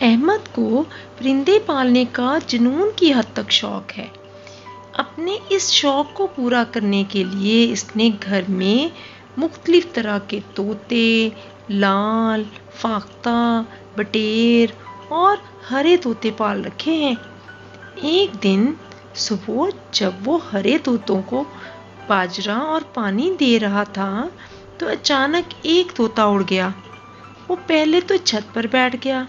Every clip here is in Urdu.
احمد کو پرندے پالنے کا جنون کی حد تک شوق ہے۔ اپنے اس شوق کو پورا کرنے کے لیے اس نے گھر میں مختلف طرح کے طوطے، لال، فاختہ، بٹیر اور ہرے طوطے پال رکھے ہیں۔ ایک دن صبح جب وہ ہرے طوطوں کو باجرہ اور پانی دے رہا تھا تو اچانک ایک طوطا اڑ گیا۔ وہ پہلے تو چھت پر بیٹھ گیا۔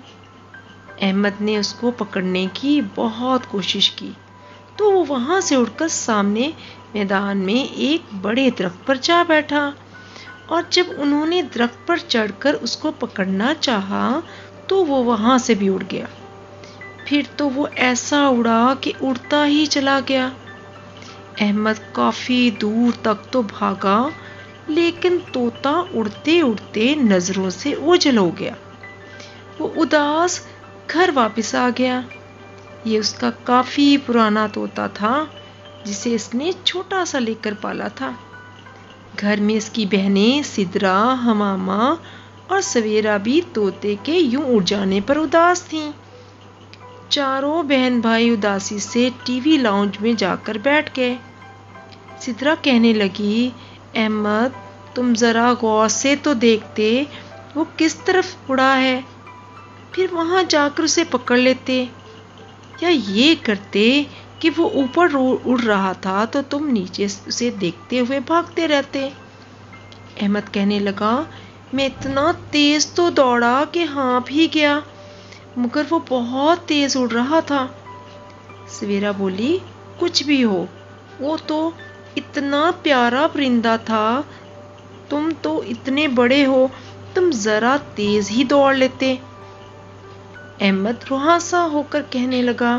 احمد نے اس کو پکڑنے کی بہت کوشش کی تو وہ وہاں سے اڑ کر سامنے میدان میں ایک بڑے درخت پر جا بیٹھا، اور جب انہوں نے درخت پر چڑھ کر اس کو پکڑنا چاہا تو وہ وہاں سے بھی اڑ گیا۔ پھر تو وہ ایسا اڑا کہ اڑتا ہی چلا گیا۔ احمد کافی دور تک تو بھاگا، لیکن طوطا اڑتے اڑتے نظروں سے اوجھل ہو گیا۔ وہ اداس گھر واپس آ گیا۔ یہ اس کا کافی پرانا طوطا تھا جسے اس نے چھوٹا سا لے کر پالا تھا۔ گھر میں اس کی بہنیں سدرا، حمامہ اور سویرا بھی طوطے کے یوں اڑ جانے پر اداس تھیں۔ چاروں بہن بھائی اداسی سے ٹی وی لاؤنج میں جا کر بیٹھ گئے۔ سدرا کہنے لگی، احمد تم ذرا غور سے تو دیکھتے وہ کس طرف اڑا ہے، پھر وہاں جا کر اسے پکڑ لیتے، یا یہ کرتے کہ وہ اوپر اڑ رہا تھا تو تم نیچے اسے دیکھتے ہوئے بھاگتے رہتے۔ احمد کہنے لگا، میں اتنا تیز تو دوڑا کہ ہانپ ہی گیا، مگر وہ بہت تیز اڑ رہا تھا۔ سویرا بولی، کچھ بھی ہو، وہ تو اتنا پیارا پرندہ تھا، تم تو اتنے بڑے ہو، تم ذرا تیز ہی دوڑ لیتے۔ احمد رہاسا ہو کر کہنے لگا،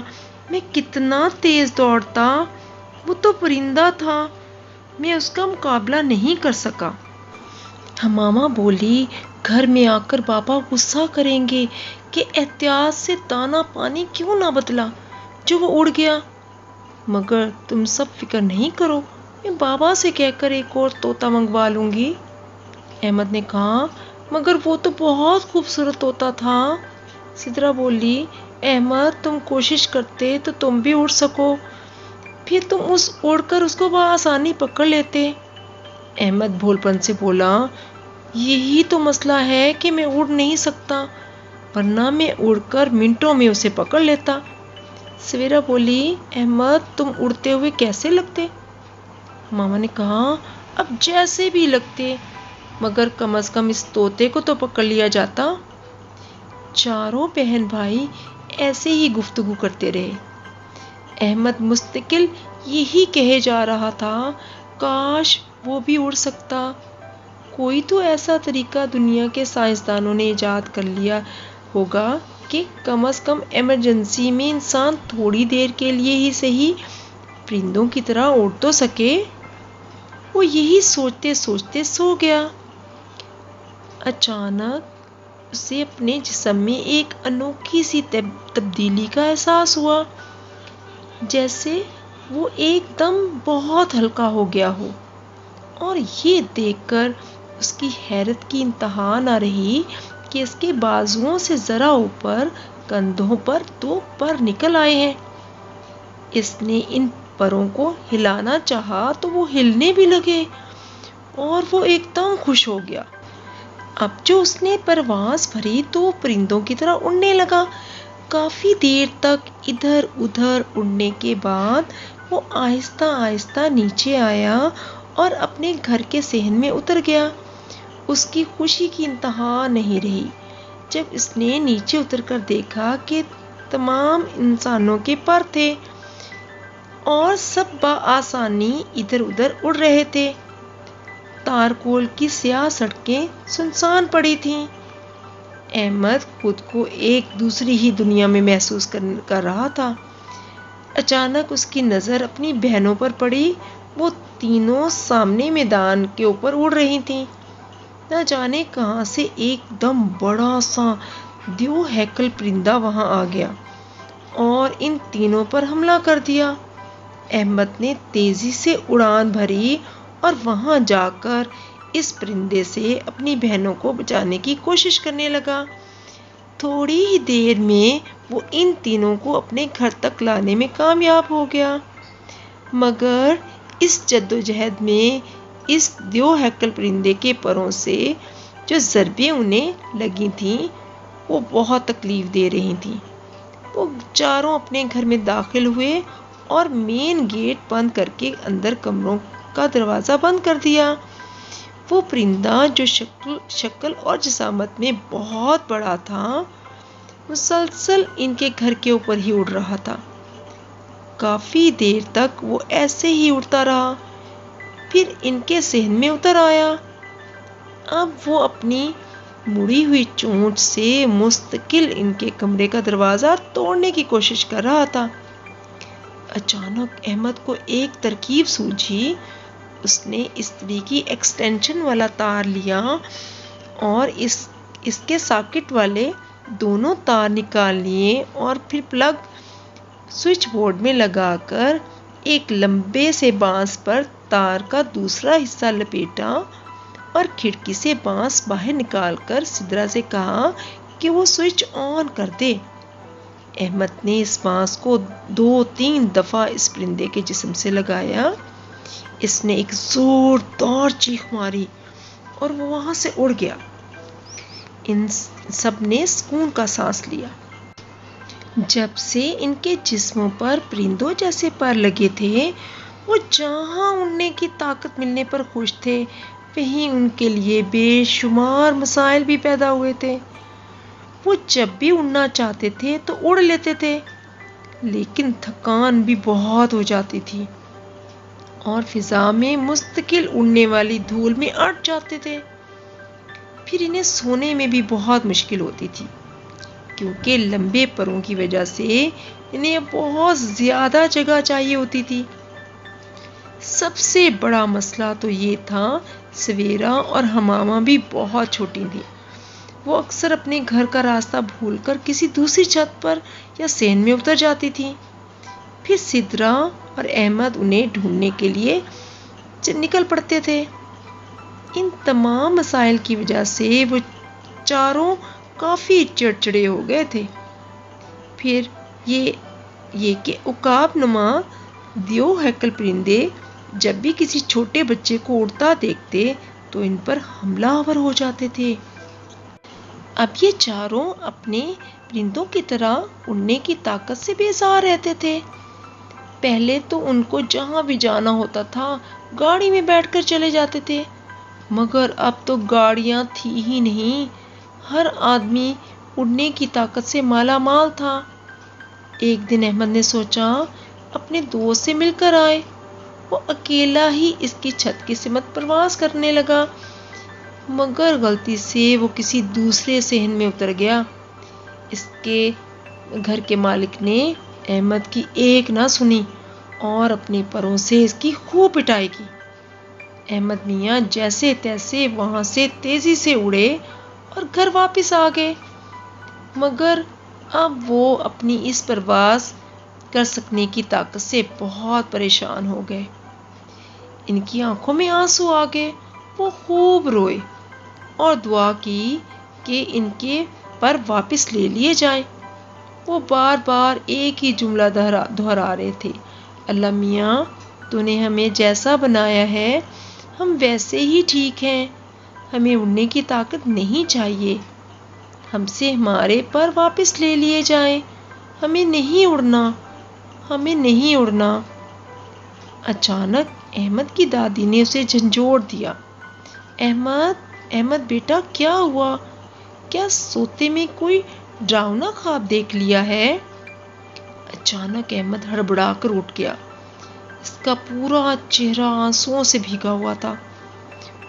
میں کتنا تیز دوڑتا، وہ تو پرندہ تھا، میں اس کا مقابلہ نہیں کر سکا۔ حمامہ بولی، گھر میں آ کر بابا غصہ کریں گے کہ احتیاط سے دانا پانی کیوں نہ بدلا جو وہ اڑ گیا، مگر تم سب فکر نہیں کرو، میں بابا سے کہہ کر ایک اور طوطا منگوا لوں گی۔ احمد نے کہا، مگر وہ تو بہت خوبصورت طوطا تھا۔ سدرا بولی، احمد تم کوشش کرتے تو تم بھی اڑ سکو، پھر تم اڑ کر اس کو بآسانی پکڑ لیتے۔ احمد بھول پن سے بولا، یہی تو مسئلہ ہے کہ میں اڑ نہیں سکتا، ورنہ میں اڑ کر منٹوں میں اسے پکڑ لیتا۔ سویرا بولی، احمد تم اڑتے ہوئے کیسے لگتے؟ ماما نے کہا، اب جیسے بھی لگتے، مگر کم از کم اس طوطے کو تو پکڑ لیا جاتا۔ چاروں بہن بھائی ایسے ہی گفتگو کرتے رہے۔ احمد مستقل یہی کہے جا رہا تھا، کاش وہ بھی اڑ سکتا، کوئی تو ایسا طریقہ دنیا کے سائنسدانوں نے ایجاد کر لیا ہوگا کہ کم از کم ایمرجنسی میں انسان تھوڑی دیر کے لیے ہی صحیح پرندوں کی طرح اڑ تو سکے۔ وہ یہی سوچتے سوچتے سو گیا۔ اچانک اسے اپنے جسم میں ایک انوکھی سی تبدیلی کا احساس ہوا، جیسے وہ ایک دم بہت ہلکا ہو گیا ہو، اور یہ دیکھ کر اس کی حیرت کی انتہا نہ رہی کہ اس کے بازوؤں سے ذرا اوپر کندھوں پر 2 پر نکل آئے ہیں۔ اس نے ان پروں کو ہلانا چاہا تو وہ ہلنے بھی لگے، اور وہ ایک دم خوش ہو گیا۔ اب جو اس نے پرواز بھری تو وہ پرندوں کی طرح اڑنے لگا۔ کافی دیر تک ادھر ادھر اڑنے کے بعد وہ آہستہ آہستہ نیچے آیا اور اپنے گھر کے صحن میں اتر گیا۔ اس کی خوشی کی انتہا نہیں رہی جب اس نے نیچے اتر کر دیکھا کہ تمام انسانوں کے پر تھے اور سب بآسانی ادھر ادھر اڑ رہے تھے۔ تارکول کی سیاہ سڑکیں سنسان پڑی تھیں۔ احمد خود کو ایک دوسری ہی دنیا میں محسوس کر رہا تھا۔ اچانک اس کی نظر اپنی بہنوں پر پڑی۔ وہ تینوں سامنے میدان کے اوپر اڑ رہی تھیں۔ نہ جانے کہاں سے ایک دم بڑا سا دیو ہیکل پرندہ وہاں آ گیا اور ان تینوں پر حملہ کر دیا۔ احمد نے تیزی سے اڑان بھری اور وہاں جا کر اس پرندے سے اپنی بہنوں کو بچانے کی کوشش کرنے لگا۔ تھوڑی ہی دیر میں وہ ان تینوں کو اپنے گھر تک لانے میں کامیاب ہو گیا، مگر اس جدوجہد میں اس دیو ہیکل پرندے کے پروں سے جو ضربیں انہیں لگی تھیں وہ بہت تکلیف دے رہی تھیں۔ وہ چاروں اپنے گھر میں داخل ہوئے اور مین گیٹ بند کر کے اندر کمروں کا دروازہ بند کر دیا۔ وہ پرندہ جو شکل اور جسامت میں بہت بڑا تھا، مسلسل ان کے گھر کے اوپر ہی اڑ رہا تھا۔ کافی دیر تک وہ ایسے ہی اڑتا رہا، پھر ان کے ذہن میں اتر آیا۔ اب وہ اپنی مڑی ہوئی چونچ سے مستقل ان کے کمرے کا دروازہ توڑنے کی کوشش کر رہا تھا۔ اچانک احمد کو ایک ترکیب سوجھی۔ اس نے استری کی ایکسٹینشن والا تار لیا اور اس کے ساکٹ والے دونوں تار نکال لیے اور پھر پلگ سوئچ بورڈ میں لگا کر ایک لمبے سے بانس پر تار کا دوسرا حصہ لپیٹا اور کھڑکی سے بانس باہر نکال کر سدرا سے کہا کہ وہ سوئچ آن کر دے۔ احمد نے اس بانس کو 2-3 دفعہ اس پرندے کے جسم سے لگایا۔ اس نے ایک زوردار چیخ ماری اور وہ وہاں سے اڑ گیا۔ ان سب نے سکون کا سانس لیا۔ جب سے ان کے جسموں پر پرندوں جیسے پر لگے تھے، وہ جہاں اڑنے کی طاقت ملنے پر خوش تھے، وہیں ان کے لیے بے شمار مسائل بھی پیدا ہوئے تھے۔ وہ جب بھی اڑنا چاہتے تھے تو اڑ لیتے تھے، لیکن تھکان بھی بہت ہو جاتی تھی اور فضا میں مستقل اڑنے والی دھول میں اٹ جاتے تھے۔ پھر انہیں سونے میں بھی بہت مشکل ہوتی تھی، کیونکہ لمبے پروں کی وجہ سے انہیں بہت زیادہ جگہ چاہیے ہوتی تھی۔ سب سے بڑا مسئلہ تو یہ تھا، سویرا اور حمامہ بھی بہت چھوٹی تھیں۔ وہ اکثر اپنے گھر کا راستہ بھول کر کسی دوسری چھت پر یا صحن میں اتر جاتی تھیں۔ پھر سدرا اور احمد انہیں ڈھونڈنے کے لیے نکل پڑتے تھے۔ ان تمام مسائل کی وجہ سے وہ چاروں کافی چڑچڑے ہو گئے تھے۔ پھر یہ کہ عقاب نما دیو ہیکل پرندے جب بھی کسی چھوٹے بچے کو اڑتا دیکھتے تو ان پر حملہ آور ہو جاتے تھے۔ اب یہ چاروں اپنے پرندوں کی طرح اڑنے کی طاقت سے بیزار رہتے تھے۔ پہلے تو ان کو جہاں بھی جانا ہوتا تھا گاڑی میں بیٹھ کر چلے جاتے تھے، مگر اب تو گاڑیاں تھی ہی نہیں، ہر آدمی اڑنے کی طاقت سے مالا مال تھا۔ ایک دن احمد نے سوچا اپنے دوست سے مل کر آئے۔ وہ اکیلا ہی اس کی چھت کی سمت پرواز کرنے لگا، مگر غلطی سے وہ کسی دوسرے صحن میں اتر گیا۔ اس کے گھر کے مالک نے احمد کی ایک نہ سنی اور اپنے پروں سے اس کی خوب پٹائی کی۔ احمد میاں جیسے تیسے وہاں سے تیزی سے اڑے اور گھر واپس آ گئے، مگر اب وہ اپنی اس پرواز کر سکنے کی طاقت سے بہت پریشان ہو گئے۔ ان کی آنکھوں میں آنسو آ گئے۔ وہ خوب روئے اور دعا کی کہ ان کے پر واپس لے لیے جائیں۔ وہ بار بار ایک ہی جملہ دہرا رہے تھے، اللہ میاں تو نے ہمیں جیسا بنایا ہے ہم ویسے ہی ٹھیک ہیں، ہمیں اڑنے کی طاقت نہیں چاہیے، ہم سے ہمارے پر واپس لے لیے جائیں، ہمیں نہیں اڑنا، ہمیں نہیں اڑنا۔ اچانک احمد کی دادی نے اسے جھنجھوڑ دیا۔ احمد بیٹا کیا ہوا؟ کیا سوتے میں کوئی ڈراؤنا خواب دیکھ لیا ہے؟ اچانک احمد ہڑبڑا کر اٹھ گیا۔ اس کا پورا چہرہ آنسوؤں سے بھیگا ہوا تھا۔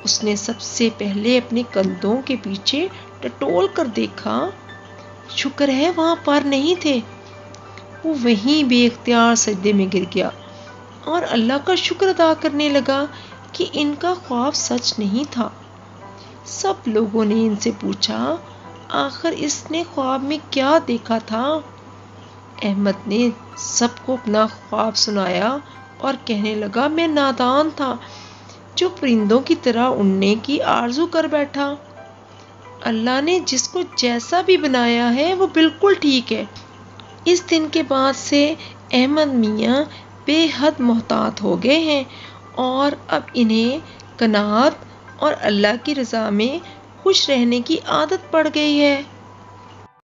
اس نے سب سے پہلے اپنے کندھوں کے پیچھے ٹٹول کر دیکھا، شکر ہے وہاں پر نہیں تھے۔ وہ وہیں بے اختیار سجدے میں گر گیا اور اللہ کا شکر ادا کرنے لگا کہ ان کا خواب سچ نہیں تھا۔ سب لوگوں نے ان سے پوچھا آخر اس نے خواب میں کیا دیکھا تھا؟ احمد نے سب کو اپنا خواب سنایا اور کہنے لگا میں نادان تھا جو پرندوں کی طرح اڑنے کی آرزو کر بیٹھا۔ اللہ نے جس کو جیسا بھی بنایا ہے وہ بالکل ٹھیک ہے۔ اس دن کے بعد سے احمد میاں بے حد محتاط ہو گئے ہیں اور اب انہیں قناعت اور اللہ کی رضا میں خوش رہنے کی عادت پڑ گئی ہے۔